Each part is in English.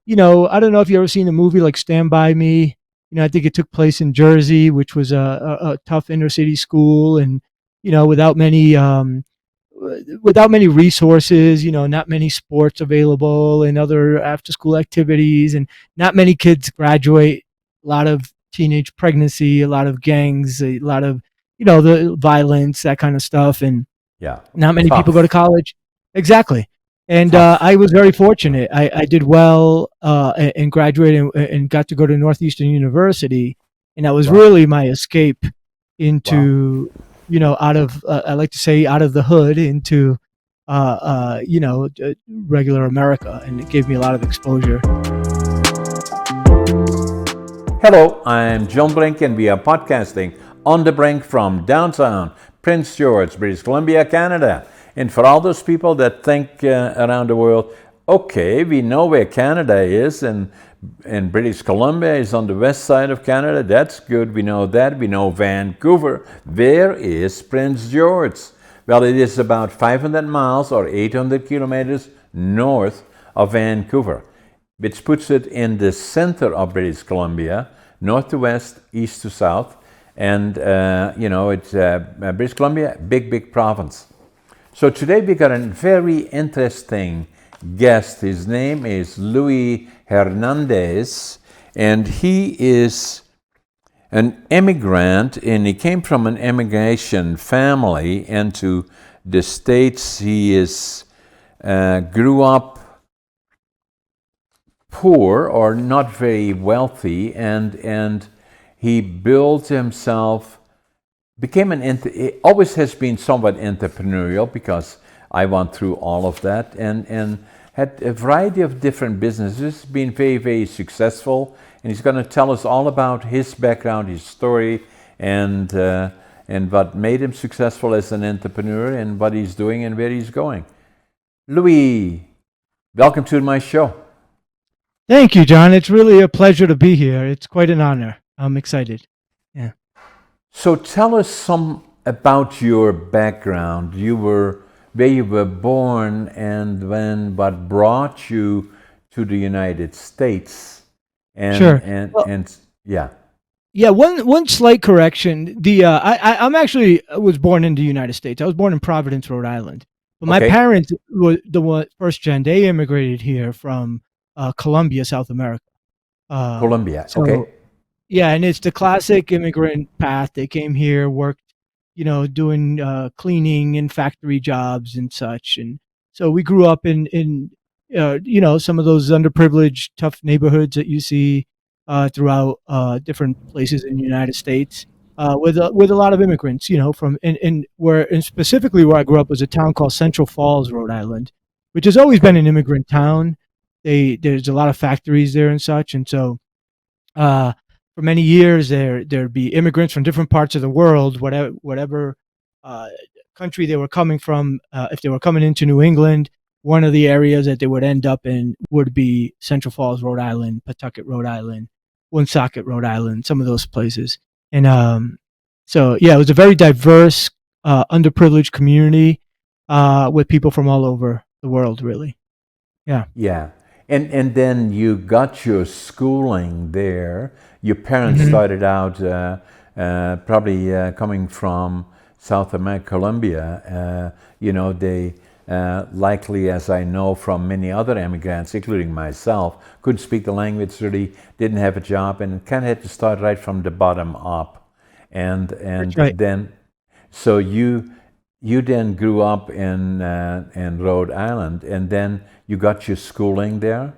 I don't know if you ever seen a movie like Stand By Me. I think it took place in Jersey, which was a tough inner city school, and without many resources, not many sports available and other after school activities, and not many kids graduate. A lot of teenage pregnancy, a lot of gangs, a lot of the violence, that kind of stuff, and Yeah. not many people go to Tough. college. Exactly. And Tough. I was very fortunate. I did well and graduated and got to go to Northeastern University. And that was Wow. really my escape Wow. into, out of, I like to say, out of the hood into, regular America. And it gave me a lot of exposure. Hello, I'm John Brink, and we are podcasting on the Brink from downtown Prince George, British Columbia, Canada. And for all those people that think around the world, okay, we know where Canada is, and British Columbia is on the west side of Canada. That's good. We know that. We know Vancouver. Where is Prince George? Well, it is about 500 miles or 800 kilometers north of Vancouver, which puts it in the center of British Columbia, north to west, east to south. And, it's British Columbia, big province. So today we got a very interesting guest. His name is Luis Hernandez, and he is an immigrant, and he came from an immigration family into the States. He grew up poor or not very wealthy, and he built himself, he always has been somewhat entrepreneurial, because I went through all of that, and had a variety of different businesses, been very successful, and he's going to tell us all about his background, his story, and what made him successful as an entrepreneur, and what he's doing and where he's going. Louis, welcome to my show. Thank you, John. It's really a pleasure to be here. It's quite an honor. I'm excited. Yeah. So tell us some about your background. Where you were born, and what brought you to the United States, and Sure. and Well, and yeah. yeah. One slight correction. I'm actually was born in the United States. I was born in Providence, Rhode Island. But my Okay. parents were first gen. They immigrated here from Colombia, South America. Colombia. So Okay. yeah, and it's the classic immigrant path. They came here, worked, doing cleaning and factory jobs and such. And so we grew up in some of those underprivileged, tough neighborhoods that you see throughout different places in the United States, with a lot of immigrants. From and specifically where I grew up was a town called Central Falls, Rhode Island, which has always been Okay. an immigrant town. There's a lot of factories there and such, and so uh, for many years there'd be immigrants from different parts of the world, whatever uh, country they were coming from. If they were coming into New England, one of the areas that they would end up in would be Central Falls, Rhode Island, Pawtucket, Rhode Island, Woonsocket, Rhode Island, some of those places. And so yeah, it was a very diverse, underprivileged community with people from all over the world, really. Yeah. Yeah. And then you got your schooling there. Your parents Hmm. started out probably coming from South America, Colombia. They likely, as I know from many other immigrants, including myself, couldn't speak the language really, didn't have a job, and kind of had to start right from the bottom up. And That's right. then, so you then grew up in Rhode Island, and then you got your schooling there.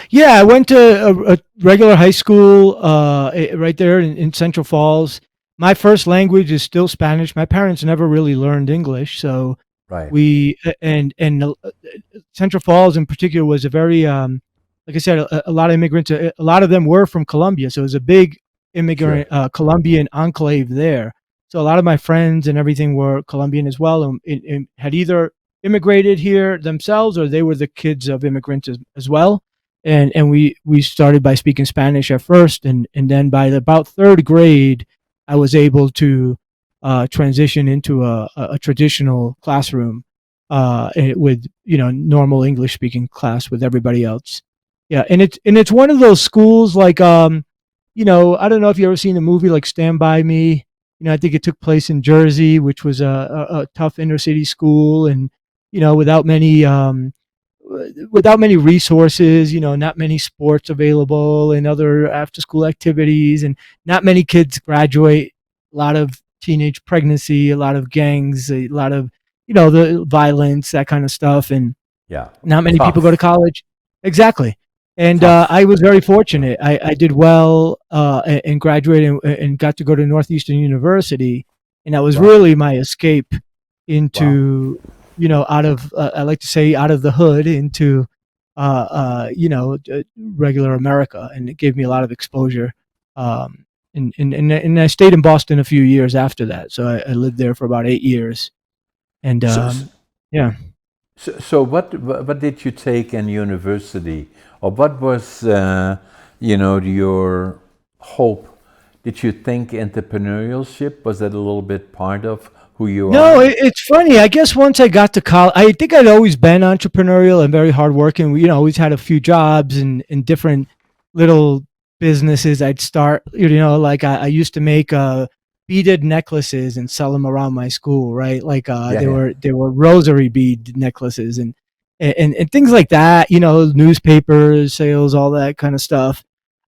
Yeah, I went to a regular high school right there in Central Falls. My first language is still Spanish. My parents never really learned English, so Right. we and Central Falls in particular was a very like I said, a lot of immigrants. A lot of them were from Colombia, so it was a big Sure. immigrant Colombian enclave there. So a lot of my friends and everything were Colombian as well, and had either immigrated here themselves or they were the kids of immigrants as well. And we started by speaking Spanish at first, and then by about third grade, I was able to transition into a traditional classroom with normal English speaking class with everybody else. Yeah, and it's one of those schools like I don't know if you ever seen the movie like Stand By Me. I think it took place in Jersey, which was a tough inner city school, and without many resources, not many sports available and other after school activities, and not many kids graduate. A lot of teenage pregnancy, a lot of gangs, a lot of the violence, that kind of stuff, and Yeah. not many people go to Tough. college. Exactly. And Tough. I was very fortunate. I did well and graduated and got to go to Northeastern University. And that was Wow. really my escape Wow. into, out of, I like to say, out of the hood into, regular America. And it gave me a lot of exposure. And I stayed in Boston a few years after that. So I lived there for about 8 years. And So, yeah. so what did you take in university, or what was your hope? Did you think entrepreneurship was that a little bit part of who you No, are? it's funny. I guess once I got to college, I think I'd always been entrepreneurial and very hardworking. We, always had a few jobs and different little businesses. I'd start, like I used to make beaded necklaces and sell them around my school, right? Like Yeah, they yeah. were they were rosary bead necklaces and things like that. Newspapers, sales, all that kind of stuff.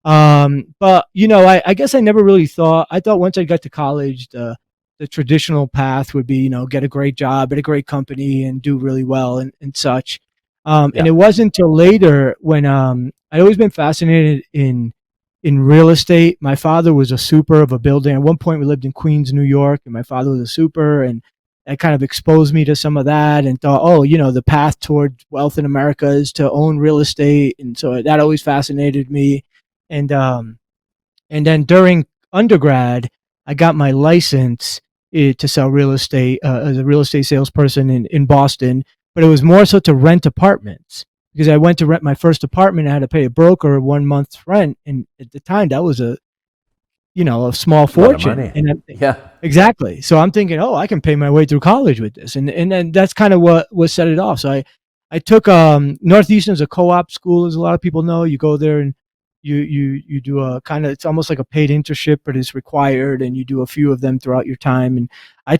But I guess I never really thought. I thought once I got to college, the traditional path would be, get a great job at a great company and do really well and such. And Yeah. it wasn't until later when I'd always been fascinated in real estate. My father was a super of a building. At one point, we lived in Queens, New York, and my father was a super, and that kind of exposed me to some of that, and thought, oh, the path toward wealth in America is to own real estate, and so that always fascinated me. And and then during undergrad, I got my license to sell real estate as a real estate salesperson in Boston, but it was more so to rent apartments because I went to rent my first apartment. I had to pay a broker 1 month's rent, and at the time that was a small A lot of fortune. money. And Yeah. exactly, so I'm thinking, oh, I can pay my way through college with this, and then that's kind of what set it off. So I took Northeastern as a co-op school, as a lot of people know. You go there and you do a kind of, it's almost like a paid internship, but it's required, and you do a few of them throughout your time. And I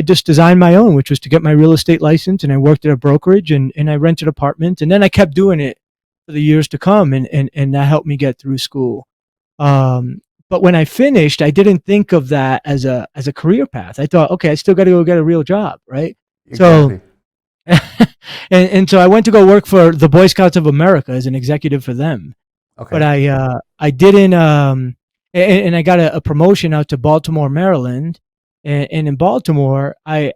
just designed my own, which was to get my real estate license, and I worked at a brokerage and I rented apartments, and then I kept doing it for the years to come, and that helped me get through school. Um, but when I finished, I didn't think of that as a career path. I thought, okay, I still got to go get a real job, right? So, Exactly. and so I went to go work for the Boy Scouts of America as an executive for them. But Okay. I didn't and I got a promotion out to Baltimore, Maryland. And in Baltimore, I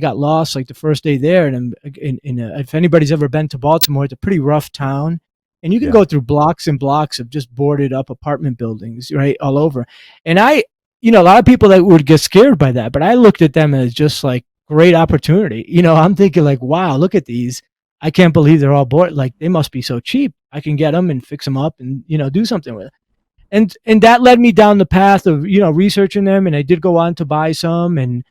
got lost like the first day there. And if anybody's ever been to Baltimore, it's a pretty rough town, and you can Yeah. go through blocks and blocks of just boarded up apartment buildings, right, all over. And a lot of people that would get scared by that, but I looked at them as just like great opportunity. I'm thinking like, wow, look at these. I can't believe they're all board. Like they must be so cheap. I can get them and fix them up and do something with it. And that led me down the path of researching them, and I did go on to buy some and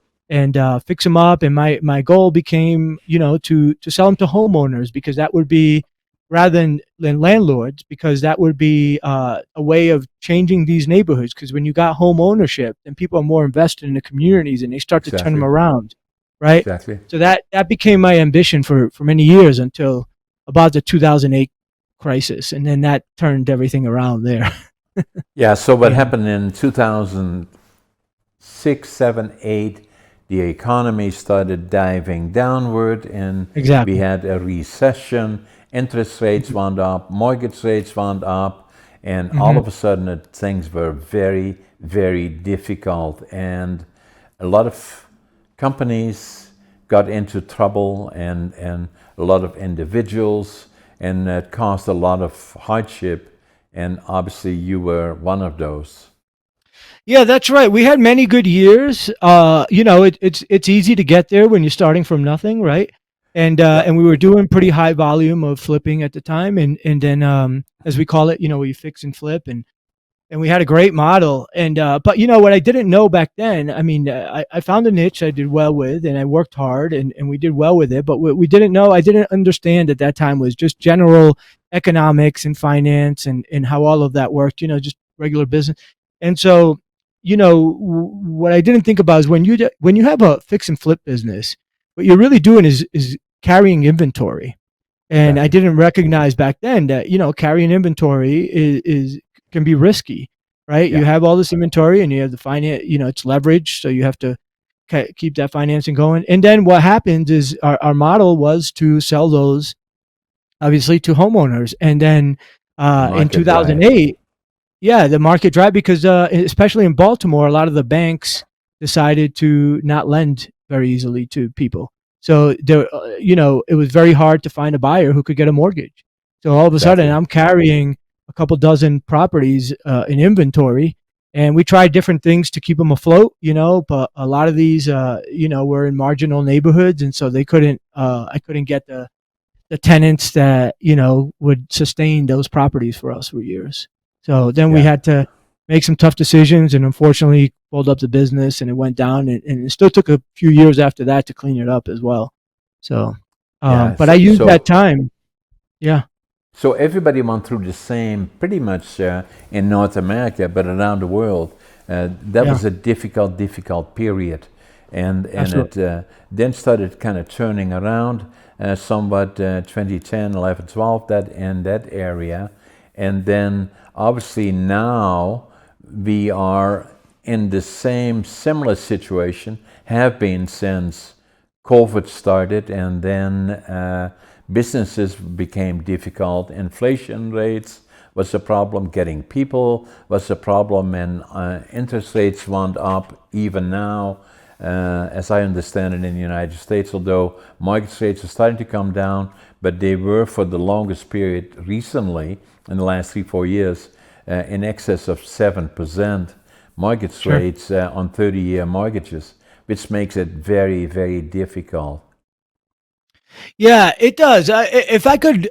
fix them up. And my goal became to sell them to homeowners, because that would be, rather than landlords, because that would be a way of changing these neighborhoods. Because when you got home ownership, then people are more invested in the communities and they start to turn them Exactly. around, right? Exactly. So that became my ambition for many years, until about the 2008 crisis, and then that turned everything around there. Yeah. So what Yeah, happened in 2006, 7, 8? The economy started diving downward, and we exactly. had a recession. Interest rates went up, mortgage rates went up, and all Hmm. of a sudden things were very, very difficult. And a lot of companies got into trouble, and a lot of individuals, and it caused a lot of hardship. And obviously, you were one of those. Yeah, that's right. We had many good years. It's easy to get there when you're starting from nothing, right? And Yep. we were doing pretty high volume of flipping at the time, and then as we call it, we fix and flip, and we had a great model. And but what I didn't know back then, I mean, I found a niche I did well with, and I worked hard, and we did well with it. But what we didn't know, I didn't understand at that time, was just general economics and finance and how all of that worked, just regular business. And so, what I didn't think about is when you have a fix and flip business, what you're really doing is carrying inventory. And I Exactly. didn't recognize back then that, carrying inventory is can be risky, right? You Yeah. have all this inventory and you have the finance, it's leverage. So you have to keep that financing going. And then what happens is our model was to sell those obviously to homeowners. And then The in market drive. 2008, yeah, the market dried because especially in Baltimore, a lot of the banks decided to not lend very easily to people. So there, it was very hard to find a buyer who could get a mortgage. So all of a sudden, Exactly. I'm carrying a couple dozen properties in inventory, and we tried different things to keep them afloat. But a lot of these, were in marginal neighborhoods, and so they couldn't. I couldn't get the tenants that would sustain those properties for us for years. So then we Yeah. had to make some tough decisions, and unfortunately, pulled up the business, and it went down, and it still took a few years after that to clean it up as well. So, Yeah. but I So, used that so time. Yeah, So everybody went through the same, pretty much in North America, but around the world. That yeah, was a difficult period, and absolutely. it then started kind of turning around somewhat 2010, 11, 12, that in that area, and then obviously now we are in the same similar situation, have been since COVID started, and then businesses became difficult. Inflation rates was a problem. Getting people was a problem, and interest rates went up even now. As I understand it in the United States, although mortgage rates are starting to come down, but they were for the longest period recently, in the last 3, 4 years, in excess of 7% mortgage Sure. rates on 30-year mortgages, which makes it very, very difficult. Yeah, it does. If I could,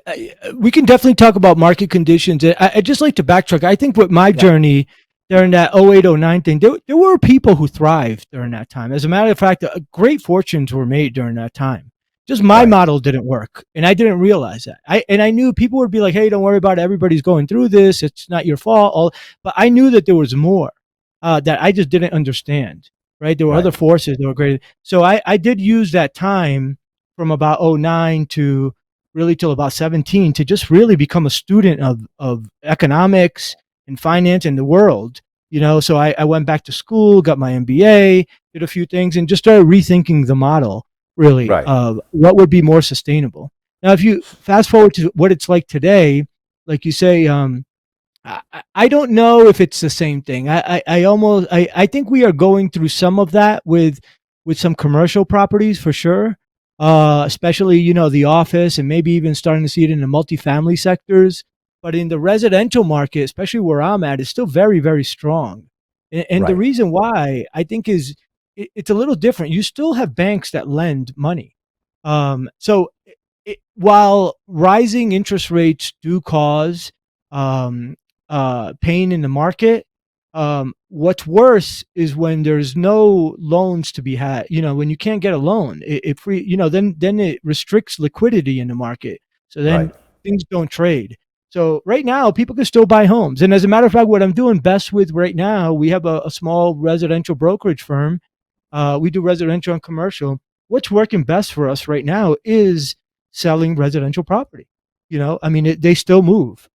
we can definitely talk about market conditions. I'd just like to backtrack. I think with my Yeah, journey during that 08, 09 thing, there were people who thrived during that time. As a matter of fact, great fortunes were made during that time. Just my right, model didn't work, and I didn't realize that. I knew people would be like, "Hey, don't worry about it. Everybody's going through this. It's not your fault." But I knew that there was more that I just didn't understand. Right? There were other right, forces that were greater. So I did use that time from about '09 to really till about 17 to just really become a student of economics and finance in the world. So I went back to school, got my MBA, did a few things, and just started rethinking the model really right, of what would be more sustainable. Now, if you fast forward to what it's like today, like you say, I don't know if it's the same thing. I think we are going through some of that with some commercial properties for sure. Especially the office and maybe even starting to see it in the multifamily sectors. But in the residential market, especially where I'm at, is still very very strong. And the right, reason why I think is it's a little different. You still have banks that lend money. So while rising interest rates do cause um, pain in the market, what's worse is when there's no loans to be had. When you can't get a loan, it free. Then it restricts liquidity in the market. So then right. things don't trade. So right now, people can still buy homes. And as a matter of fact, what I'm doing best with right now, we have a small residential brokerage firm. We do residential and commercial. What's working best for us right now is selling residential property. I mean, they still move.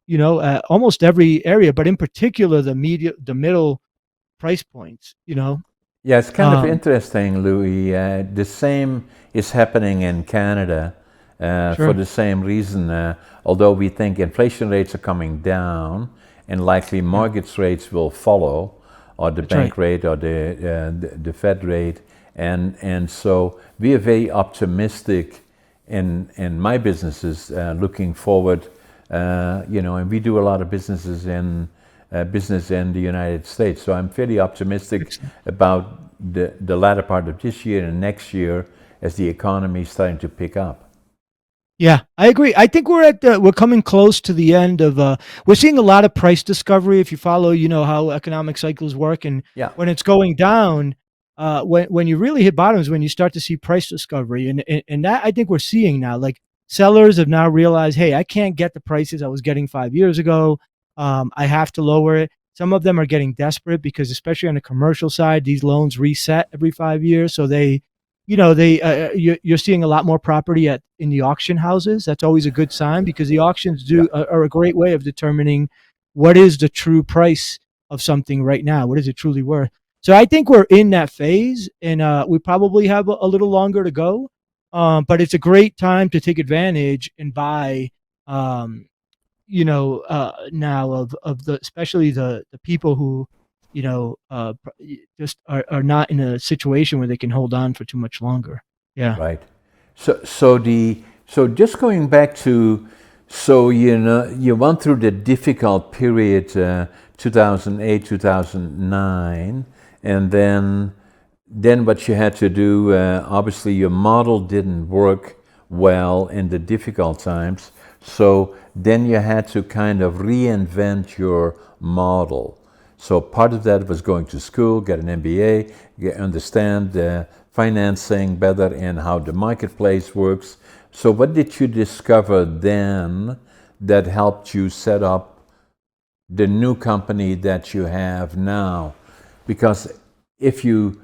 Almost every area, but in particular the middle price points. Yeah, it's kind of Um, interesting, Louis. The same is happening in Canada for sure, the same reason. Although we think inflation rates are coming down and likely yeah, mortgage rates will follow, or the that's right. bank rate or the Fed rate, and so we are very optimistic in my businesses looking forward. And we do a lot of business in the United States. So I'm fairly optimistic Excellent. about the latter part of this year and next year as the economy is starting to pick up. Yeah, I agree. I think we're coming close to the end of we're seeing a lot of price discovery if you follow, how economic cycles work, and Yeah, when it's going down, when you really hit bottoms when you start to see price discovery, and that I think we're seeing now. Like sellers have now realized, hey, I can't get the prices I was getting 5 years ago. I have to lower it. Some of them are getting desperate because, especially on the commercial side, these loans reset every 5 years. So they, you're seeing a lot more property at in the auction houses. That's always a good sign because the auctions Yeah. are a great way of determining what is the true price of something right now. What is it truly worth? So I think we're in that phase, and we probably have a little longer to go. But it's a great time to take advantage and buy. Um, now of the especially the people who just are not in a situation where they can hold on for too much longer. Yeah. Right. So just going back to, so you went through the difficult period, 2008, 2009, and then what you had to do, obviously your model didn't work well in the difficult times. So then you had to kind of reinvent your model. So part of that was going to school, get an MBA, understand financing better and how the marketplace works. So what did you discover then that helped you set up the new company that you have now? Because if you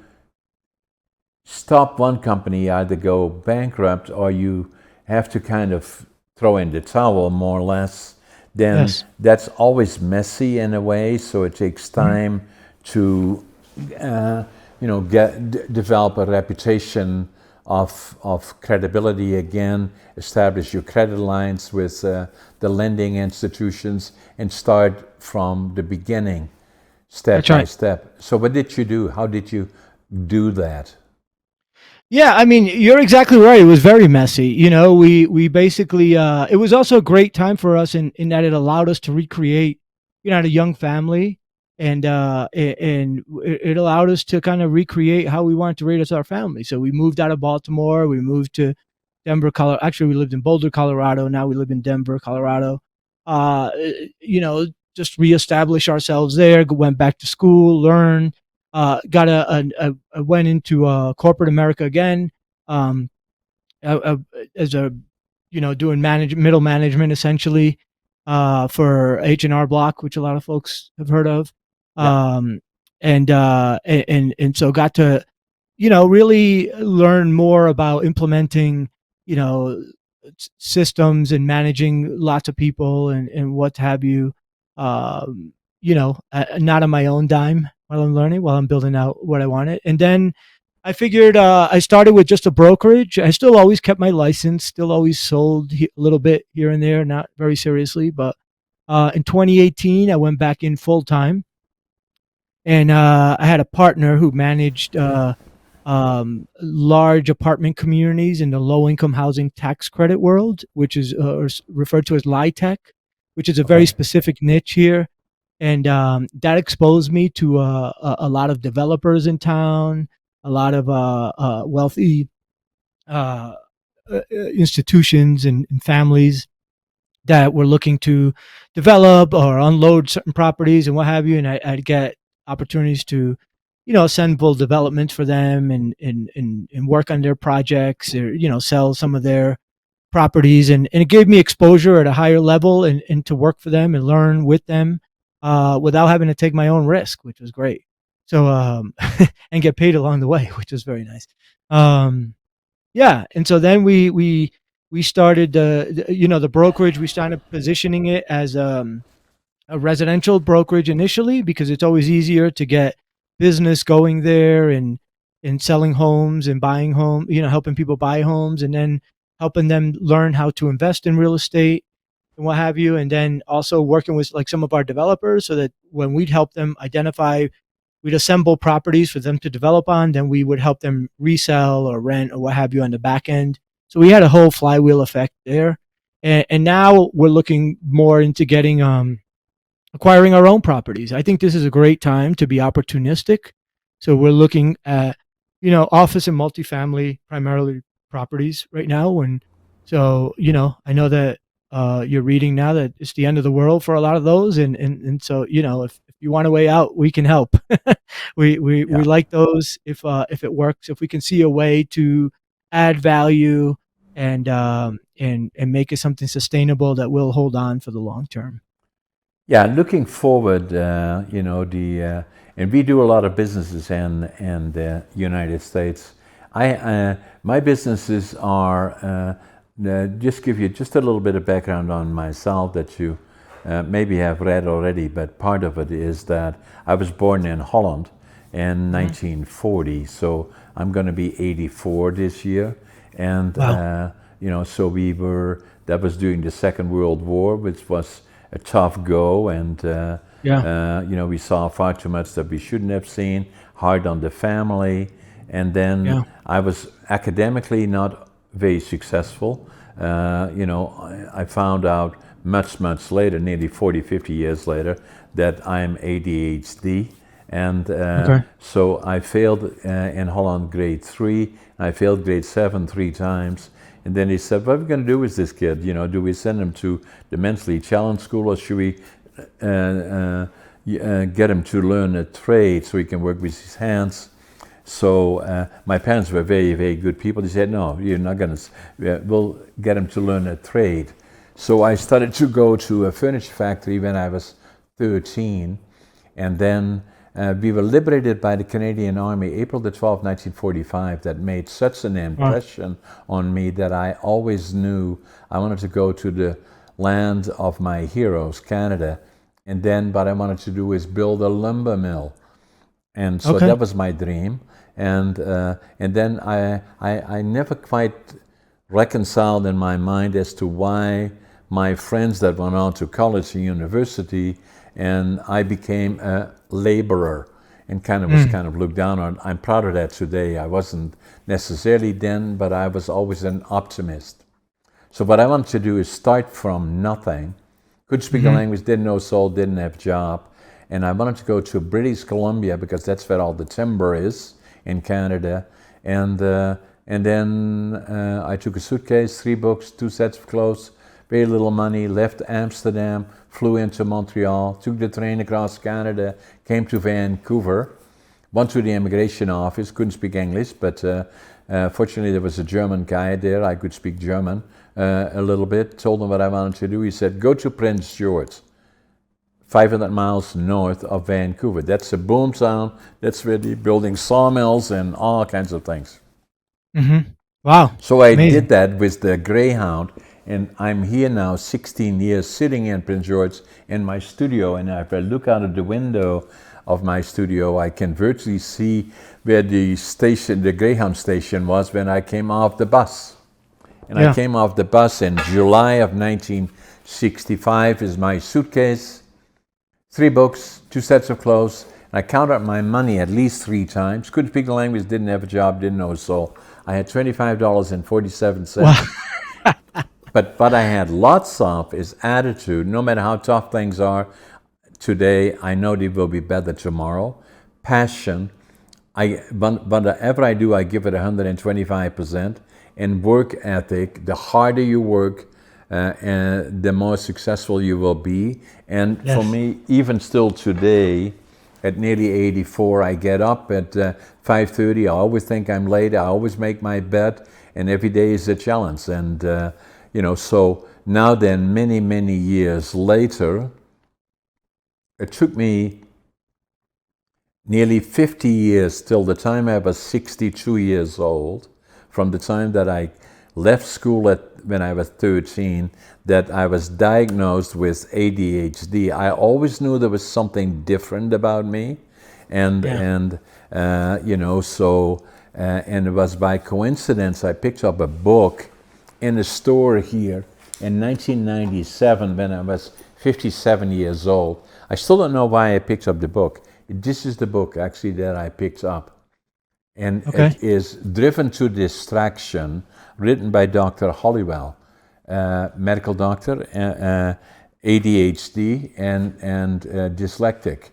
stop one company, either go bankrupt or you have to kind of throw in the towel more or less, then Yes. that's always messy in a way. So it takes Mhm. time to, develop a reputation of credibility again, establish your credit lines with the lending institutions, and start from the beginning, step That's by right. step. So what did you do? How did you do that? Yeah, I mean, you're exactly right. It was very messy. We basically it was also a great time for us in that it allowed us to recreate, I had a young family, and it allowed us to kind of recreate how we wanted to raise our family. So we moved out of Baltimore, we moved to Denver, Colorado. Actually, we lived in Boulder, Colorado. Now we live in Denver, Colorado. Uh, you know, just reestablish ourselves there. Went back to school, learn. Got I went into corporate America again, um, uh, as a doing middle management essentially for H&R Block, which a lot of folks have heard of, Yeah. um, and so got to really learn more about implementing, you know, systems and managing lots of people and what have you. Not on my own dime while I'm learning, while I'm building out what I wanted. And then I figured I started with just a brokerage. I still always kept my license, still always sold a little bit here and there, not very seriously. But in 2018, I went back in full time, and I had a partner who managed large apartment communities in the low income housing tax credit world, which is referred to as LIHTC, which is a very Okay. specific niche here. And that exposed me to a lot of developers in town, a lot of wealthy institutions and families that were looking to develop or unload certain properties and what have you. And I'd get opportunities to, assemble developments for them and work on their projects, or, sell some of their properties. And it gave me exposure at a higher level and to work for them and learn with them without having to take my own risk, which was great. So, and get paid along the way, which was very nice. Um, yeah, and so then we started the brokerage. We started positioning it as a residential brokerage initially because it's always easier to get business going there and selling homes and buying home, helping people buy homes, and then helping them learn how to invest in real estate and what have you, and then also working with like some of our developers so that when we'd help them identify, we'd assemble properties for them to develop on, then we would help them resell or rent or what have you on the back end. So we had a whole flywheel effect there. And now we're looking more into getting acquiring our own properties. I think this is a great time to be opportunistic. So we're looking at, office and multifamily primarily properties right now. And so, I know that you're reading now that it's the end of the world for a lot of those. And so, if you want a way out, we can help. We Yeah. like those if it works, if we can see a way to add value and and make it something sustainable that will hold on for the long term. Yeah, looking forward, and we do a lot of businesses in the United States. My businesses are, just give you just a little bit of background on myself that you maybe have read already, but part of it is that I was born in Holland in 1940, so I'm going to be 84 this year. And, Wow. so that was during the Second World War, which was a tough go, and Yeah. we saw far too much that we shouldn't have seen, hard on the family. And then Yeah. I was academically not very successful. I found out much later, nearly 40, 50 years later, that I'm ADHD. And Okay. so I failed in Holland grade 3. I failed grade 7 3 times. And then he said, what are we going to do with this kid? Do we send him to the mentally challenged school, or should we get him to learn a trade so he can work with his hands? So my parents were very, very good people. They said, no, you're not going to, we'll get him to learn a trade. So I started to go to a furniture factory when I was 13. And then we were liberated by the Canadian Army, April the 12th, 1945. That made such an impression on me that I always knew I wanted to go to the land of my heroes, Canada. And then what I wanted to do is build a lumber mill. And so Okay. that was my dream. And then I never quite reconciled in my mind as to why my friends that went on to college and university, and I became a laborer and was kind of looked down on. I'm proud of that today. I wasn't necessarily then, but I was always an optimist. So what I wanted to do is start from nothing. Couldn't speak a language, didn't know soul, didn't have a job. And I wanted to go to British Columbia because that's where all the timber is in Canada. And then I took a suitcase, 3 books, 2 sets of clothes, very little money, left Amsterdam, flew into Montreal, took the train across Canada, came to Vancouver, went to the immigration office, couldn't speak English, but fortunately there was a German guy there, I could speak German a little bit, told him what I wanted to do. He said, go to Prince George, 500 miles north of Vancouver. That's a boom town, that's where they're building sawmills and all kinds of things. Wow. So I Amazing. did that with the Greyhound, and I'm here now 16 years sitting in Prince George in my studio, and if I look out of the window of my studio, I can virtually see where the station, the Greyhound station was when I came off the bus. And I came off the bus in July of 1965 is my suitcase, 3 books, 2 sets of clothes. And I counted my money at least 3 times. Couldn't speak the language, didn't have a job, didn't know a soul. I had $25.47. Wow. But what I had lots of is attitude. No matter how tough things are today, I know they will be better tomorrow. Passion. Whatever I do, I give it 125%. And work ethic. The harder you work, the more successful you will be. And for me, even still today, at nearly 84, I get up at 5:30. I always think I'm late. I always make my bed, and every day is a challenge. And so now then, many, many years later, it took me nearly 50 years till the time I was 62 years old, from the time that I left school when I was 13, that I was diagnosed with ADHD. I always knew there was something different about me, and and it was by coincidence I picked up a book in a store here in 1997 when I was 57 years old. I still don't know why I picked up the book. This is the book actually that I picked up. And it is Driven to Distraction, written by Dr. Hollywell, medical doctor, ADHD, and dyslexic.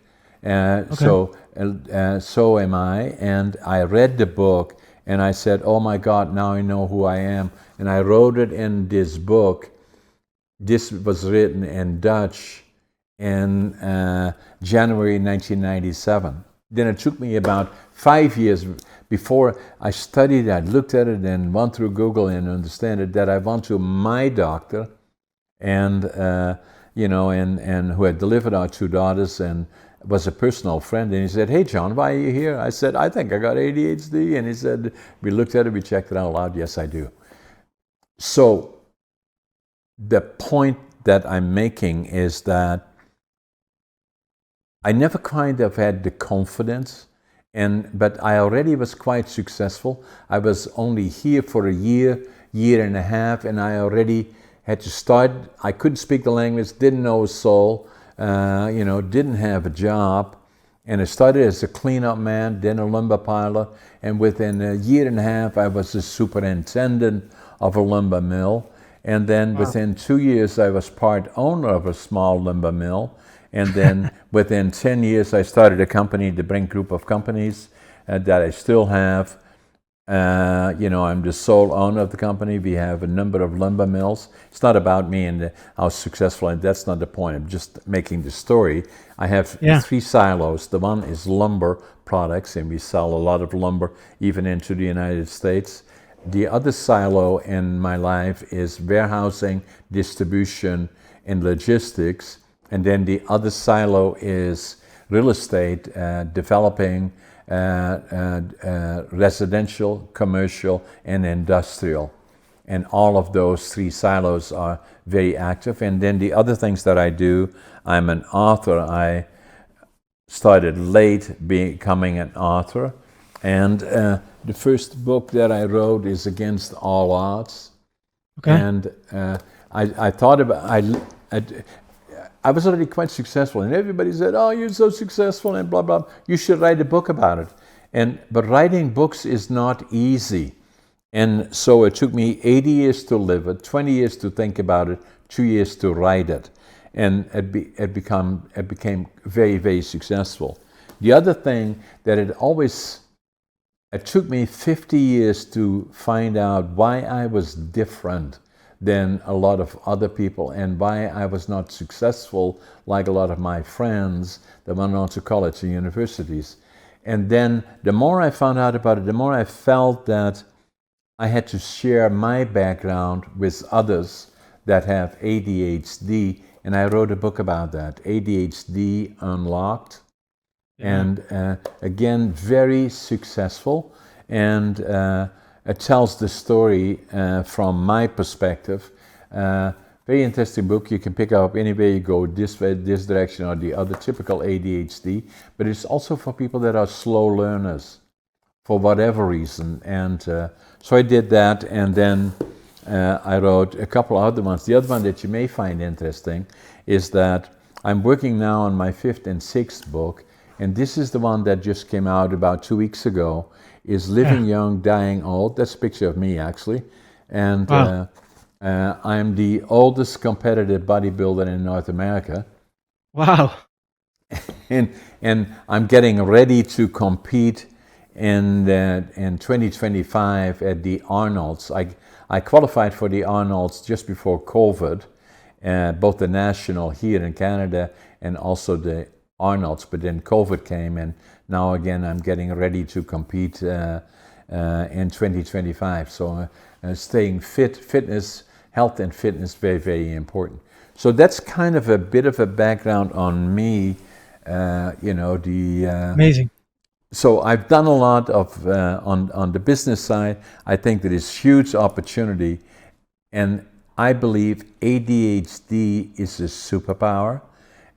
So am I. And I read the book, and I said, oh my God, now I know who I am. And I wrote it in this book. This was written in Dutch in January 1997. Then it took me about 5 years before I studied, I looked at it and went through Google and understand it, that I went to my doctor and, and who had delivered our two daughters and was a personal friend. And he said, "Hey, John, why are you here?" I said, "I think I got ADHD." And he said, we looked at it, we checked it out loud. "Yes, I do." So the point that I'm making is that I never kind of had the confidence, but I already was quite successful. I was only here for a year and a half, and I already had to start. I couldn't speak the language, didn't know a soul, didn't have a job. And I started as a cleanup man, then a lumber piler, and within a year and a half, I was the superintendent of a lumber mill. And then within 2 years, I was part owner of a small lumber mill. And then within 10 years, I started a company, the Brink Group of Companies, that I still have. I'm the sole owner of the company. We have a number of lumber mills. It's not about me and how successful, and that's not the point. I'm just making the story. I have three silos. The one is lumber products, and we sell a lot of lumber even into the United States. The other silo in my life is warehousing, distribution, and logistics. And then the other silo is real estate, developing residential, commercial, and industrial. And all of those three silos are very active. And then the other things that I do, I'm an author. I started late becoming an author. And the first book that I wrote is Against All Odds. Okay. And I thought about, I was already quite successful, and everybody said, "Oh, you're so successful," and blah, blah. You should write a book about it. But writing books is not easy. And so it took me 80 years to live it, 20 years to think about it, 2 years to write it. And it became very, very successful. The other thing that it took me 50 years to find out why I was different than a lot of other people, and why I was not successful like a lot of my friends that went on to college and universities. And then the more I found out about it, the more I felt that I had to share my background with others that have ADHD, and I wrote a book about that, ADHD Unlocked. Yeah. And again, very successful, and it tells the story from my perspective. Very interesting book. You can pick up anywhere you go, this way, this direction, or the other, typical ADHD. But it's also for people that are slow learners, for whatever reason. And so I did that, and then I wrote a couple of other ones. The other one that you may find interesting is that I'm working now on my 5th and 6th book, and this is the one that just came out about 2 weeks ago, is Living Young, Dying Old. That's a picture of me, actually. And I'm the oldest competitive bodybuilder in North America. Wow. And I'm getting ready to compete in 2025 at the Arnold's. I qualified for the Arnold's just before COVID, both the national here in Canada and also the Arnold's, but then COVID came, and now again I'm getting ready to compete in 2025. So staying fit, health and fitness, very, very important. So that's kind of a bit of a background on me. Amazing. So I've done a lot of on the business side. I think there is huge opportunity, and I believe ADHD is a superpower.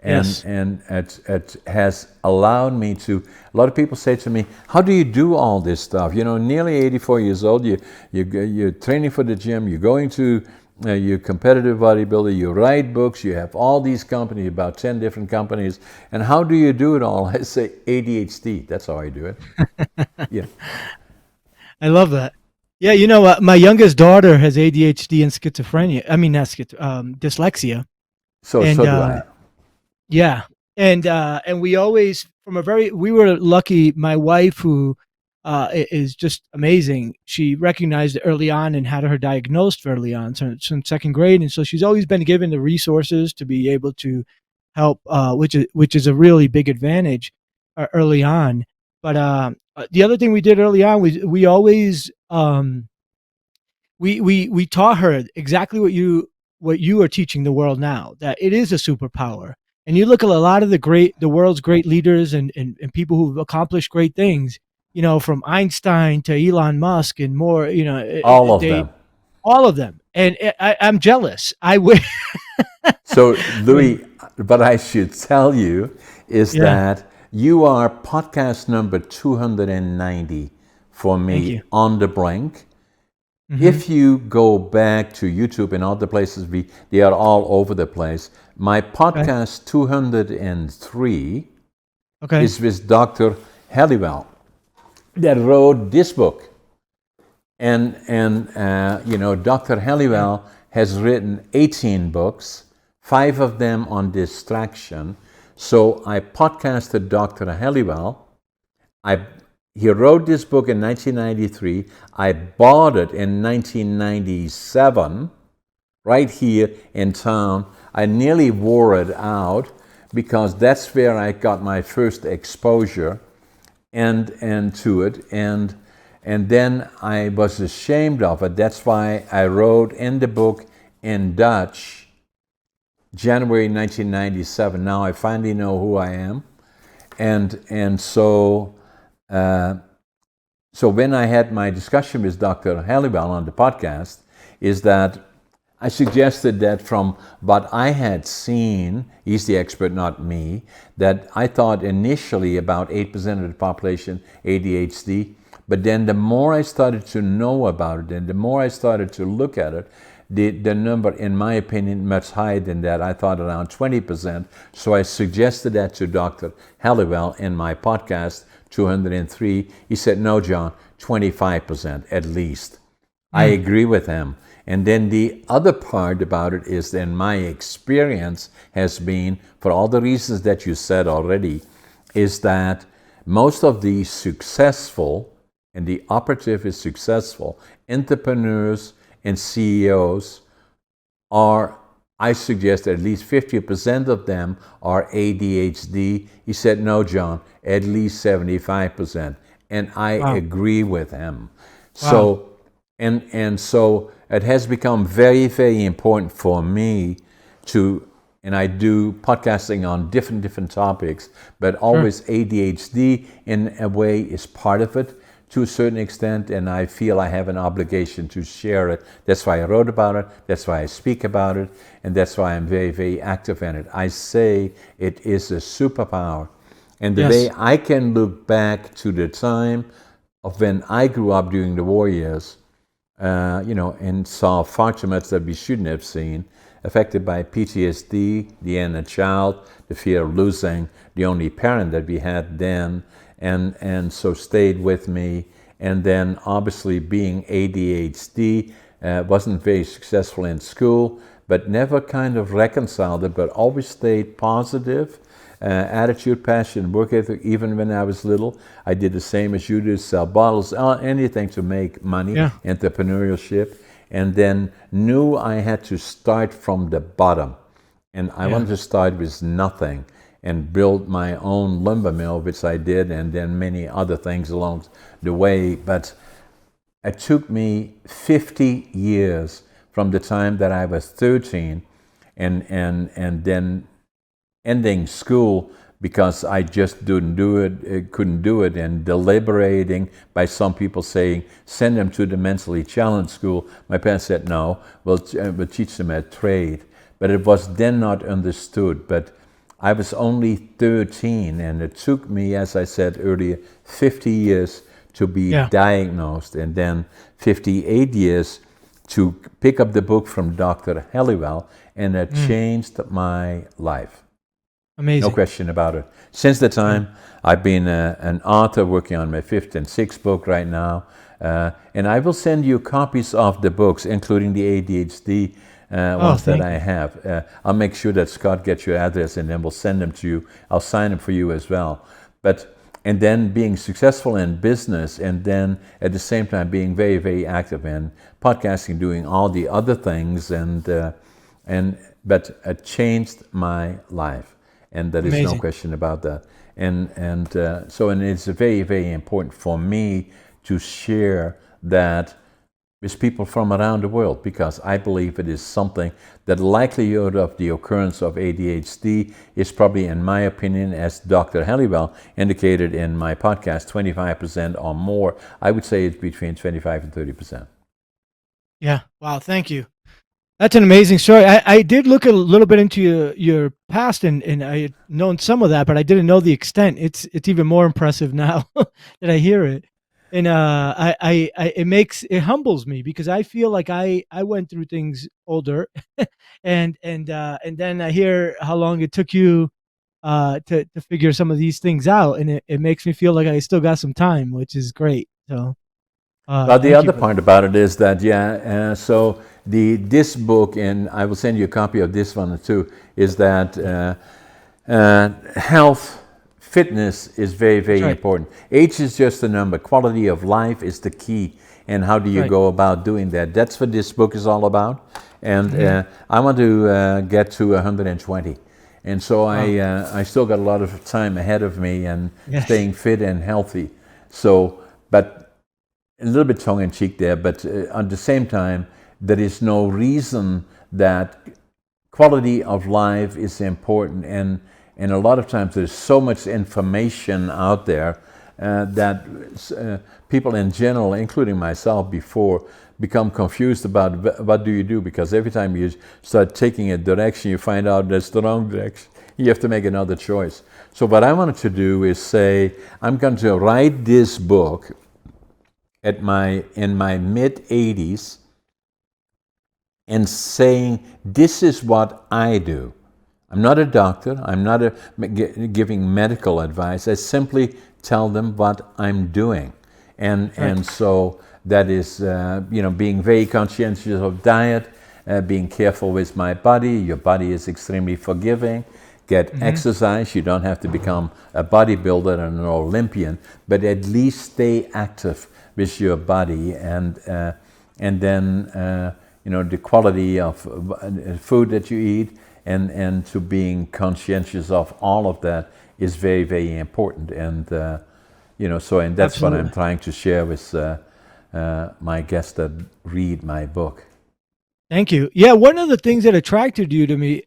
And it has allowed me to. A lot of people say to me, "How do you do all this stuff? Nearly 84 years old. You're training for the gym. You're going to you're competitive bodybuilder. You write books. You have all these companies, about 10 different companies. And how do you do it all?" I say ADHD. That's how I do it. Yeah. I love that. Yeah, my youngest daughter has ADHD and schizophrenia. I mean, not dyslexia. So do I. Yeah. And we always, we were lucky. My wife, who is just amazing, she recognized it early on and had her diagnosed early on, so in 2nd grade. And so she's always been given the resources to be able to help, which is a really big advantage. early on. But the other thing we did early on was we always we taught her exactly what you are teaching the world now, that it is a superpower. And you look at a lot of the world's great leaders and people who've accomplished great things, from Einstein to Elon Musk and more, All of they them. all of them. And I'm jealous. I wish. So, I mean, Louis, what I should tell you is yeah. that you are podcast number 290 for Thank me you. on the brink. Hmm. If you go back to YouTube and other places, they are all over the place. My Okay. podcast 203 Okay. is with Dr. Halliwell that wrote this book. And Dr. Yeah. Halliwell has written 18 books, 5 of them on distraction. So I podcasted Dr. Halliwell. He wrote this book in 1993. I bought it in 1997, right here in town. I nearly wore it out because that's where I got my first exposure and to it. And then I was ashamed of it. That's why I wrote in the book in Dutch, January 1997. Now I finally know who I am. And so when I had my discussion with Dr. Halliwell on the podcast, is that I suggested that from what I had seen, he's the expert, not me, that I thought initially about 8% of the population ADHD. But then the more I started to know about it and the more I started to look at it, the number, in my opinion, much higher than that. I thought around 20%. So I suggested that to Dr. Halliwell in my podcast, 203. He said, no, John, 25% at least. I agree with him. And then the other part about it is then my experience has been, for all the reasons that you said already, is that most of the successful, and the operative is successful, entrepreneurs and CEOs are, I suggest at least 50% of them are ADHD. He said, no, John, at least 75%. And I Wow. agree with him. Wow. So, and so it has become very, very important for me to, and I do podcasting on different topics, but Sure. always ADHD in a way is part of it to a certain extent, and I feel I have an obligation to share it. That's why I wrote about it, that's why I speak about it, and that's why I'm very, very active in it. I say it is a superpower. And the way Yes. I can look back to the time of when I grew up during the war years, and saw far too much that we shouldn't have seen, affected by PTSD, the inner child, the fear of losing the only parent that we had then, and so stayed with me. And then obviously being ADHD, wasn't very successful in school, but never kind of reconciled it, but always stayed positive. Attitude, passion, work ethic. Even when I was little, I did the same as you did, sell bottles, anything to make money, Yeah. entrepreneurship. And then knew I had to start from the bottom. And I Yeah. wanted to start with nothing and build my own lumber mill, which I did, and then many other things along the way. But it took me 50 years from the time that I was 13 and then ending school because I just didn't do it, couldn't do it, and deliberating by some people saying, send them to the mentally challenged school. My parents said, no, we'll teach them a trade. But it was then not understood. But I was only 13, and it took me, as I said earlier, 50 years to be Yeah. diagnosed, and then 58 years to pick up the book from Dr. Halliwell, and it changed my life. No Amazing. question about it. Since the time, I've been an author working on my 5th and 6th book right now. And I will send you copies of the books, including the ADHD ones that Thank I you. have. I'll make sure that Scott gets your address and then we'll send them to you. I'll sign them for you as well. And then being successful in business, and then at the same time being very, very active in podcasting, doing all the other things, but it changed my life. and there is no Amazing. question about that. And it's very, very important for me to share that with people from around the world, because I believe it is something that likelihood of the occurrence of ADHD is probably, in my opinion, as Dr. Halliwell indicated in my podcast, 25% or more. I would say it's between 25 and 30%. Yeah. Wow. Thank you. That's an amazing story. I did look a little bit into your past, and I had known some of that, but I didn't know the extent. It's even more impressive now that I hear it. And it humbles me, because I feel like I went through things older, and then I hear how long it took you to figure some of these things out, and it makes me feel like I still got some time, which is great. So Well, the thank you other for that. part about it is that, so this book, and I will send you a copy of this one too, is that health, fitness is very, That's very right. important. Age is just a number. Quality of life is the key. And how do you Right. go about doing that? That's what this book is all about. And Hmm. I want to get to 120. And so Wow. I still got a lot of time ahead of me and Yes. staying fit and healthy. So, but a little bit tongue in cheek there, but at the same time, there is no reason that quality of life is important. And a lot of times there's so much information out there that people in general, including myself before, become confused about what do you do, because every time you start taking a direction, you find out that's the wrong direction. You have to make another choice. So what I wanted to do is say, I'm going to write this book in my mid 80s, and saying, this is what I do. I'm not a doctor. I'm not giving medical advice. I simply tell them what I'm doing. Right. And so that is, being very conscientious of diet, being careful with my body. Your body is extremely forgiving. Get Hmm. exercise. You don't have to become a bodybuilder and an Olympian, but at least stay active with your body, and then the quality of food that you eat, and to being conscientious of all of that is very, very important. And and that's what I'm Absolutely. trying to share with my guests that read my book. Thank you. Yeah, one of the things that attracted you to me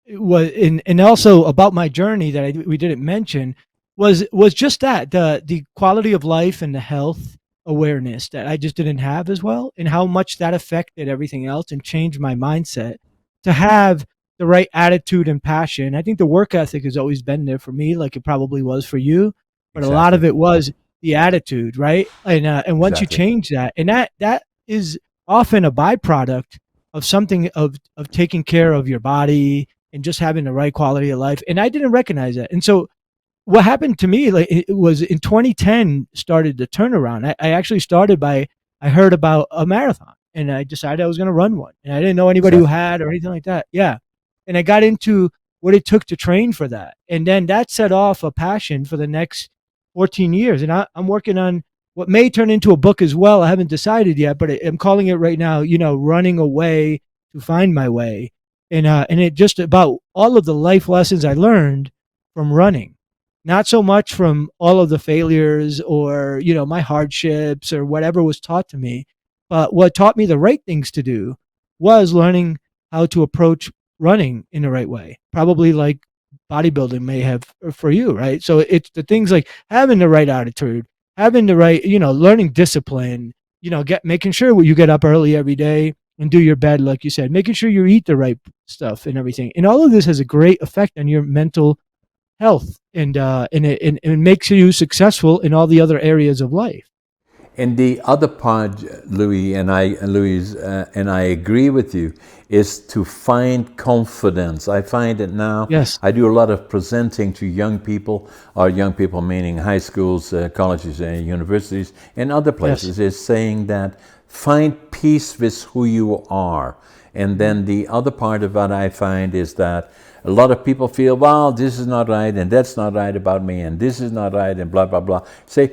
was, and also about my journey that we didn't mention, was just that the quality of life and the health awareness that I just didn't have as well, and how much that affected everything else and changed my mindset to have the right attitude and passion. I think the work ethic has always been there for me, like it probably was for you, but a lot Exactly. of it was the attitude, right? And once you Exactly. change that, and that is often a byproduct of something of taking care of your body and just having the right quality of life. And I didn't recognize that. And so what happened to me, like, it was in 2010 started the turnaround. I actually started by, I heard about a marathon, and I decided I was going to run one, and I didn't know anybody who Exactly. had or anything like that. Yeah. And I got into what it took to train for that. And then that set off a passion for the next 14 years. And I'm working on what may turn into a book as well. I haven't decided yet, but I'm calling it right now, running away to find my way. And it just about all of the life lessons I learned from running, not so much from all of the failures or my hardships or whatever was taught to me, but what taught me the right things to do was learning how to approach running in the right way, probably like bodybuilding may have for you, right? So it's the things like having the right attitude, having the right, learning discipline, making sure you get up early every day and do your bed, like you said, making sure you eat the right stuff and everything. And all of this has a great effect on your mental health, and it makes you successful in all the other areas of life. And the other part, Louis, and I agree with you, is to find confidence. I find it now. Yes. I do a lot of presenting to young people, or young people meaning high schools, colleges, universities, and other Yes. places. Is saying that find peace with who you are. And Hmm. then the other part of what I find is that a lot of people feel, well, this is not right, and that's not right about me, and this is not right, and blah blah blah. Say,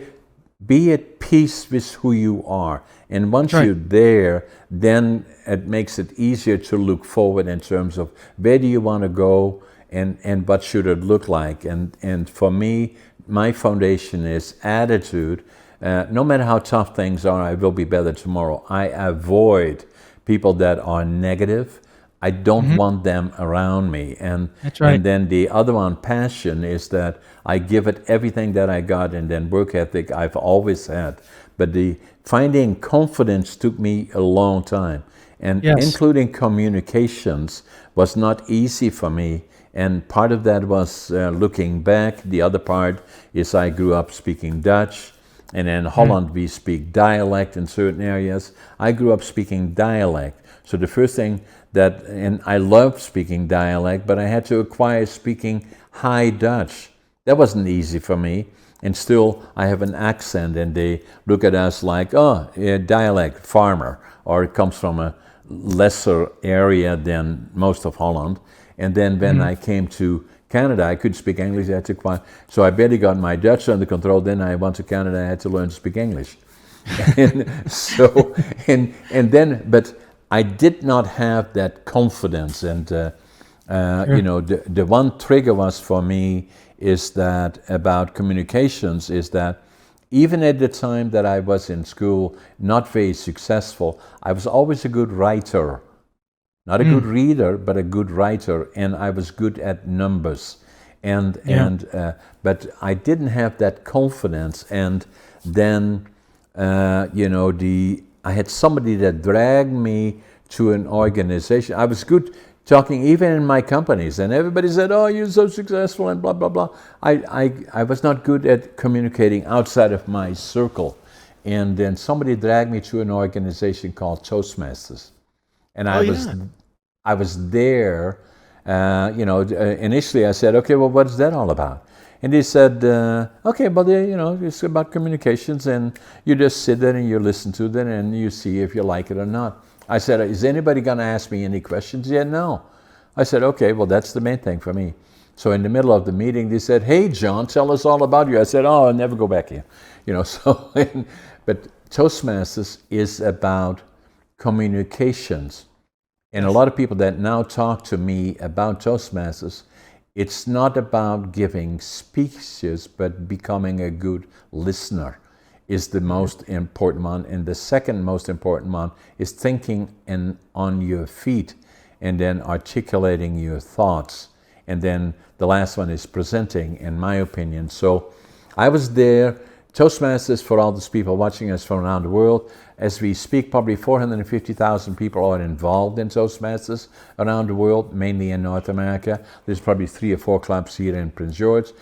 be at peace with who you are. And That's once right. you're there, then it makes it easier to look forward in terms of where do you want to go, and what should it look like. And for me, my foundation is attitude. No matter how tough things are, I will be better tomorrow. I avoid people that are negative. I don't want them around me. That's And right. then the other one, passion, is that I give it everything that I got, and then work ethic I've always had. But the finding confidence took me a long time, and Yes. including communications was not easy for me. And part of that was looking back. The other part is I grew up speaking Dutch, and in Holland we speak dialect in certain areas. I grew up speaking dialect. So the first thing that, and I loved speaking dialect, but I had to acquire speaking High Dutch. That wasn't easy for me. And still, I have an accent, and they look at us like, oh, yeah, dialect, farmer, or it comes from a lesser area than most of Holland. And then when I came to Canada, I could speak English. I had to acquire, so I barely got my Dutch under control. Then I went to Canada. I had to learn to speak English. And so, and then, but I did not have that confidence. And you know, the one trigger was for me is that about communications is that even at the time that I was in school, not very successful, I was always a good writer. Not a good reader, but a good writer, and I was good at numbers. But I didn't have that confidence. And then, you know, I had somebody that dragged me to an organization. I was good talking even in my companies, and everybody said, "Oh, you're so successful," and blah blah blah. I was not good at communicating outside of my circle, and then somebody dragged me to an organization called Toastmasters, and I was there. You know, initially I said, "Okay, well, what is that all about?" And they said, "Okay, but you know, it's about communications, and you just sit there and you listen to them, and you see if you like it or not." I said, "Is anybody going to ask me any questions?" Yeah, no. I said, "Okay, well, that's the main thing for me." So in the middle of the meeting, they said, "Hey, John, tell us all about you." I said, "Oh, I'll never go back here." You know, so, but Toastmasters is about communications. And a lot of people that now talk to me about Toastmasters, it's not about giving speeches, but becoming a good listener is the most important one. And the second most important one is thinking on your feet and then articulating your thoughts. And then the last one is presenting, in my opinion. So I was there. Toastmasters, for all those people watching us from around the world, as we speak, probably 450,000 people are involved in Toastmasters around the world, mainly in North America. There's probably 3 or 4 clubs here in Prince George.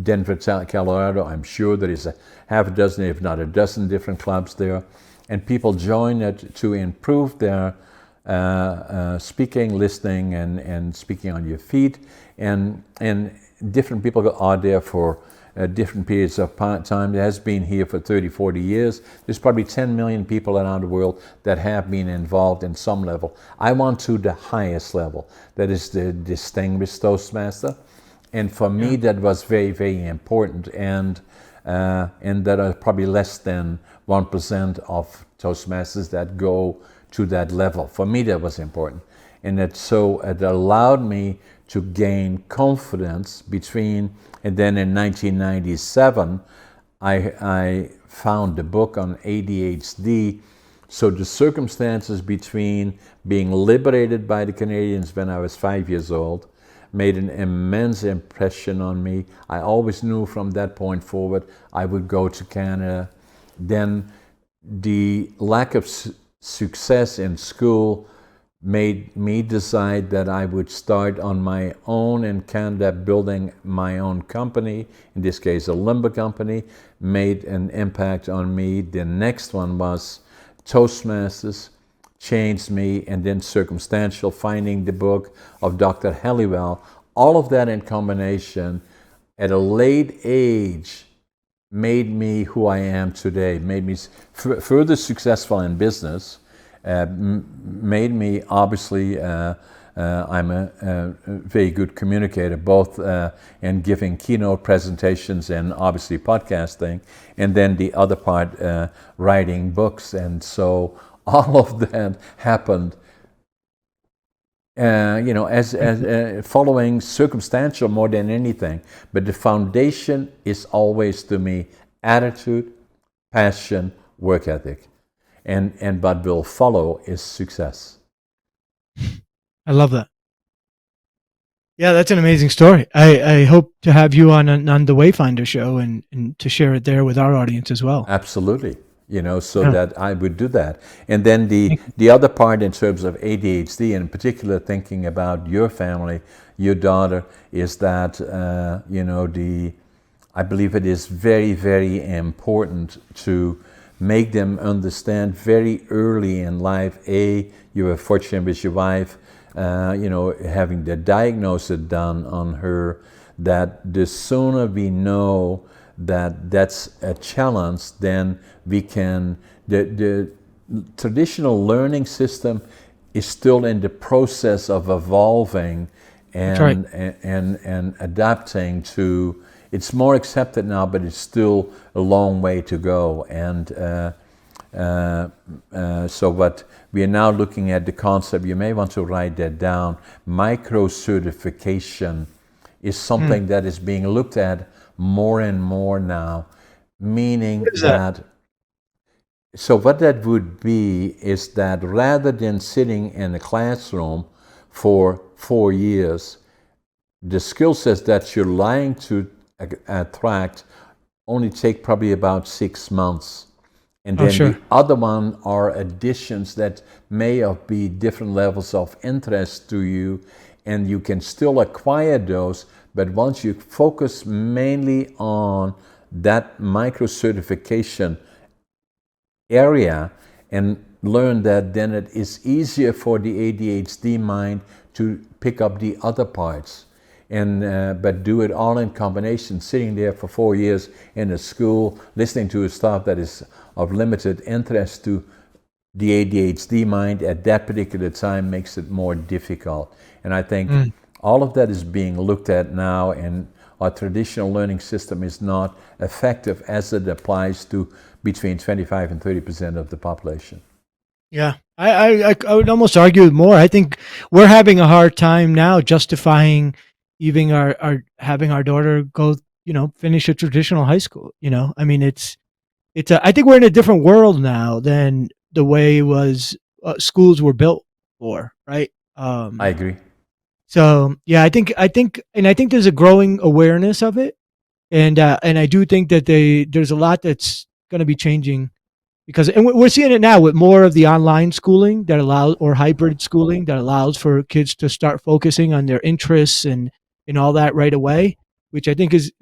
Denver, Colorado, I'm sure there is a half a dozen, if not a dozen, different clubs there. And people join it to improve their speaking, listening, and speaking on your feet. And different people are there for different periods of time. It has been here for 30, 40 years. There's probably 10 million people around the world that have been involved in some level. I want to the highest level. That is the distinguished Toastmaster. And for me, that was very, very important. And there are probably less than 1% of Toastmasters that go to that level. For me, that was important. And it allowed me to gain confidence between, and then in 1997, I found the book on ADHD. So the circumstances between being liberated by the Canadians when I was 5 years old made an immense impression on me. I always knew from that point forward I would go to Canada. Then the lack of success in school made me decide that I would start on my own in Canada, building my own company, in this case a lumber company, made an impact on me. The next one was Toastmasters, changed me, and then circumstantial, finding the book of Dr. Halliwell. All of that in combination at a late age made me who I am today, made me further successful in business, made me obviously, I'm a very good communicator, both in giving keynote presentations and obviously podcasting, and then the other part, writing books. And so all of that happened as following circumstantial more than anything. But the foundation is always, to me, attitude, passion, work ethic. And what will follow is success. I love that. Yeah, that's an amazing story. I hope to have you on the Wayfinder show and to share it there with our audience as well. Absolutely. So Yeah. that I would do that. And then the other part in terms of ADHD, and in particular thinking about your family, your daughter, is that, I believe it is very, very important to make them understand very early in life. You were fortunate with your wife, having the diagnosis done on her, that the sooner we know that that's a challenge, then we can, the traditional learning system is still in the process of evolving and, right. and adapting to, it's more accepted now, but it's still a long way to go. And so what we are now looking at the concept, you may want to write that down, micro-certification is something that is being looked at more and more now, meaning What is that? so what that would be is that rather than sitting in a classroom for 4 years, the skill sets that you're lying to attract only take probably about 6 months. And then Sure. the other one are additions that may be different levels of interest to you, and you can still acquire those, but once you focus mainly on that micro-certification area and learn that, then it is easier for the ADHD mind to pick up the other parts. And but do it all in combination, sitting there for 4 years in a school, listening to stuff that is of limited interest to the ADHD mind at that particular time makes it more difficult. And I think all of that is being looked at now, and our traditional learning system is not effective as it applies to between 25 and 30% of the population. Yeah, I would almost argue more. I think we're having a hard time now justifying even our having our daughter go, finish a traditional high school. I mean, I think we're in a different world now than the way it was schools were built for, right? I agree. So yeah, I think there's a growing awareness of it, and I do think that there's a lot that's going to be changing because, and we're seeing it now with more of the online schooling that allows, or hybrid schooling that allows for kids to start focusing on their interests and all that right away, which I think is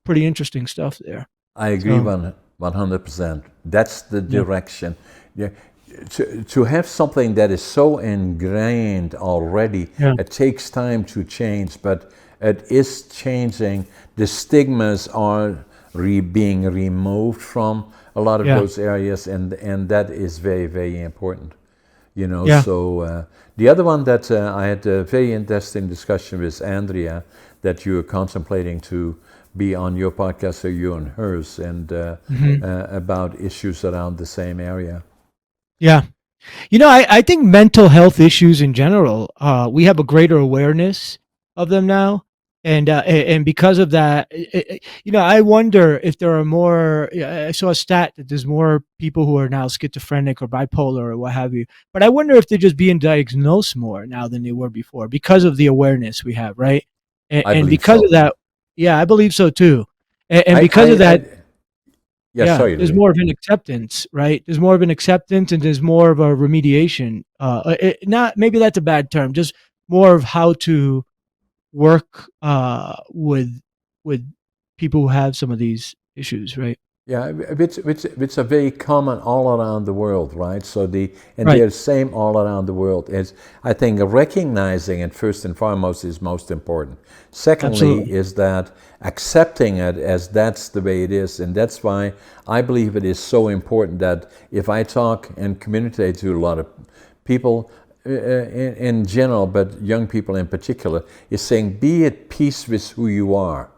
pretty interesting stuff there. I agree So 100%. That's the yeah, direction. Yeah. To have something that is so ingrained already, yeah, it takes time to change, but it is changing. The stigmas are being removed from a lot of yeah, those areas, and that is very, very important. yeah. So the other one that I had a very interesting discussion with Andrea, that you are contemplating to be on your podcast, or you and hers, and about issues around the same area. Yeah. I think mental health issues in general, we have a greater awareness of them now. And because of that, I wonder if there are more. I saw a stat that there's more people who are now schizophrenic or bipolar or what have you. But I wonder if they're just being diagnosed more now than they were before because of the awareness we have, right? I And believe because of so. that, yeah, I believe so too. And because of that, I yeah, yeah, sorry, there's Louis. more of an acceptance, right? There's more of an acceptance, and there's more of a remediation. Not maybe that's a bad term. Just more of how to work with people who have some of these issues, right? Yeah, which are very common all around the world, right? And Right. they're the same all around the world. Is, I think, recognizing it first and foremost is most important. Secondly, Absolutely. is that accepting it as that's the way it is, and that's why I believe it is so important that if I talk and communicate to a lot of people in general, but young people in particular, is saying be at peace with who you are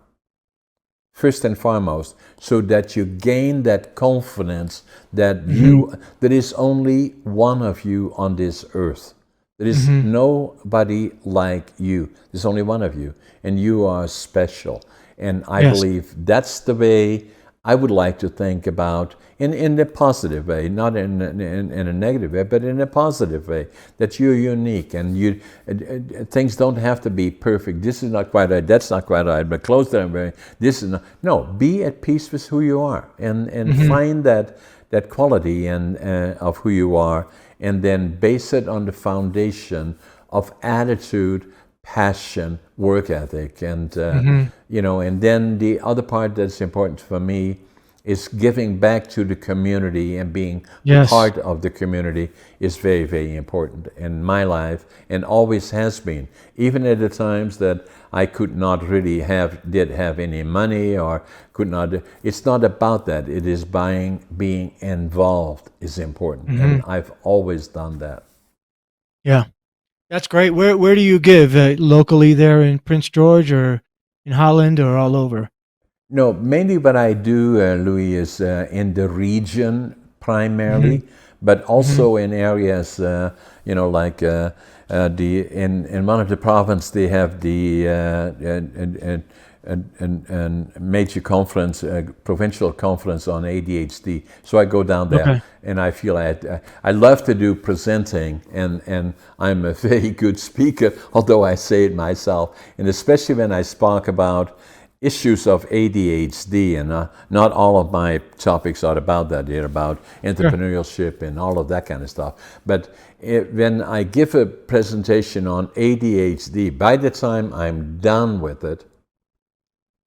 first and foremost, so that you gain that confidence that Hmm. there is only one of you on this earth. There is Hmm. nobody like you. There's only one of you, and you are special. And I Yes. believe that's the way I would like to think about, in a positive way, not in a negative way, but in a positive way, that you're unique and things don't have to be perfect. This is not quite right, that's not quite right, but close that way. This is not. No, be at peace with who you are, and Hmm. find that quality and of who you are, and then base it on the foundation of attitude, passion, work ethic, and Hmm. and then the other part that's important for me is giving back to the community and being Yes. part of the community is very, very important in my life and always has been. Even at the times that I could not really did have any money or could not, it's not about that. It is being involved is important. Hmm. And I've always done that. Yeah. That's great. Where do you give? Locally there in Prince George or in Holland or all over? No, mainly what I do, Louis, is in the region Hmm. primarily, but Hmm. also in areas, like the in one of the province they have the and major conference, provincial conference on ADHD. So I go down there, Okay. and I feel I love to do presenting, and I'm a very good speaker, although I say it myself, and especially when I spoke about issues of ADHD, and not all of my topics are about that. They're about Sure. entrepreneurship and all of that kind of stuff. But when I give a presentation on ADHD, by the time I'm done with it,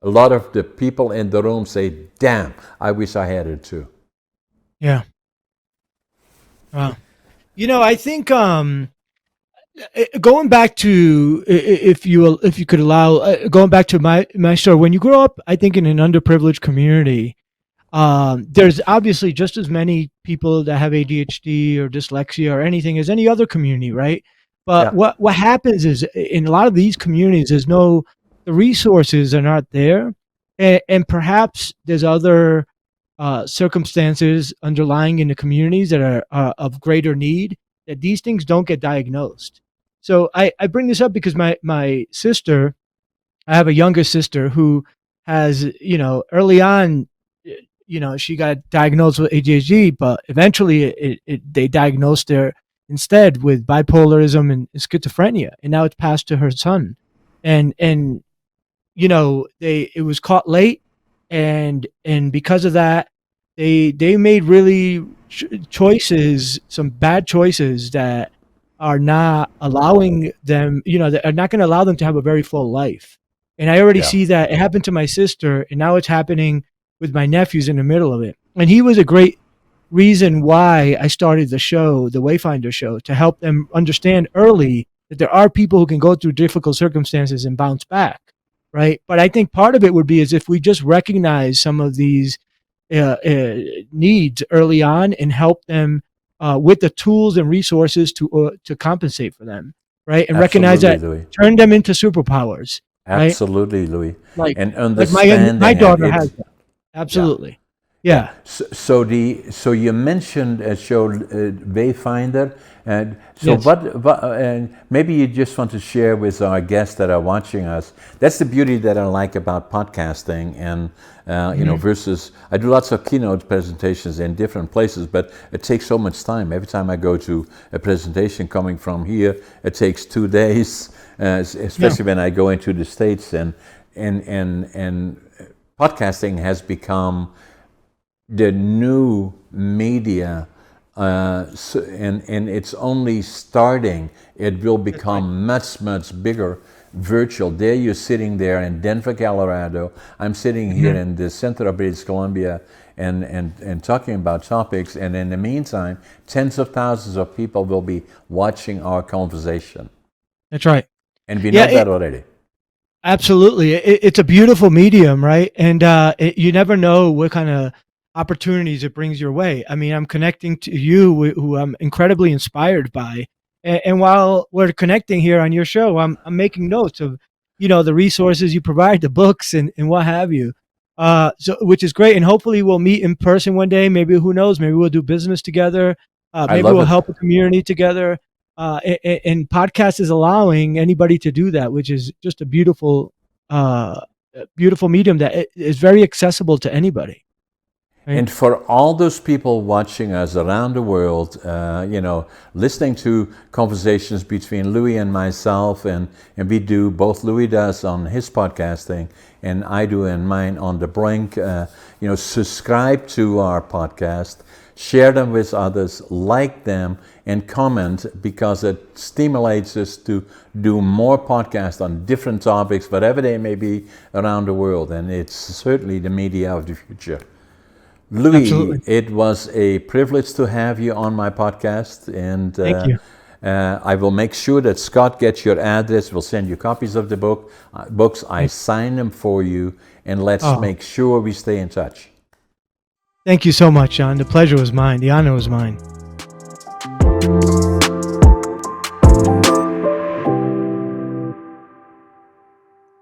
a lot of the people in the room say, "Damn, I wish I had it too." Yeah. Wow. I think going back to if you could allow going back to my story when you grow up, I think in an underprivileged community, there's obviously just as many people that have ADHD or dyslexia or anything as any other community, right? But Yeah, what happens is in a lot of these communities, the resources are not there, and perhaps there's other circumstances underlying in the communities that are of greater need that these things don't get diagnosed. So I bring this up because my sister, I have a younger sister who has, early on, she got diagnosed with ADHD, but eventually they diagnosed her instead with bipolarism and schizophrenia, and now it's passed to her son, and it was caught late, and because of that, they made really choices, some bad choices that are not allowing them, that are not going to allow them to have a very full life. And I already yeah. see that it happened to my sister, and now it's happening with my nephews in the middle of it. And he was a great reason why I started the show, the Wayfinder Show, to help them understand early that there are people who can go through difficult circumstances and bounce back, right? But I think part of it would be is if we just recognize some of these needs early on and help them with the tools and resources to compensate for them, right? And recognize Absolutely, that, Louis. turn them into superpowers, right? Absolutely, Louis. Like And like my understanding it. daughter has that. Yeah. Absolutely, Yeah. yeah, So you mentioned a show, Wayfinder, and so yes, and maybe you just want to share with our guests that are watching us. That's the beauty that I like about podcasting, and hmm, versus I do lots of keynote presentations in different places, but it takes so much time. Every time I go to a presentation coming from here, it takes 2 days, yeah, especially when I go into the States, and podcasting has become the new media, and it's only starting. It will that's right. become much, much bigger virtual. There you're sitting there in Denver, Colorado. I'm sitting here Hmm. in the center of British Columbia and talking about topics. And in the meantime, tens of thousands of people will be watching our conversation. That's right. And we Yeah, know that already. absolutely. It's a beautiful medium, right? And you never know what kind of opportunities it brings your way. I mean, I'm connecting to you, who I'm incredibly inspired by. And while we're connecting here on your show, I'm making notes of, the resources you provide, the books and what have you. So which is great. And hopefully we'll meet in person one day. Maybe, who knows? Maybe we'll do business together. I Maybe love we'll it. help a community together. and podcast is allowing anybody to do that, which is just a beautiful medium that is very accessible to anybody. Right? And for all those people watching us around the world, listening to conversations between Louis and myself, and we do, both Louis does on his podcasting, and I do in mine on The Brink, subscribe to our podcast, share them with others, like them, and comment, because it stimulates us to do more podcasts on different topics, whatever they may be around the world. And it's certainly the media of the future. Louis, Absolutely. it was a privilege to have you on my podcast, and Thank you. I will make sure that Scott gets your address. We'll send you copies of the books. I sign them for you, and let's make sure we stay in touch. Thank you so much, John. The pleasure was mine. The honor was mine.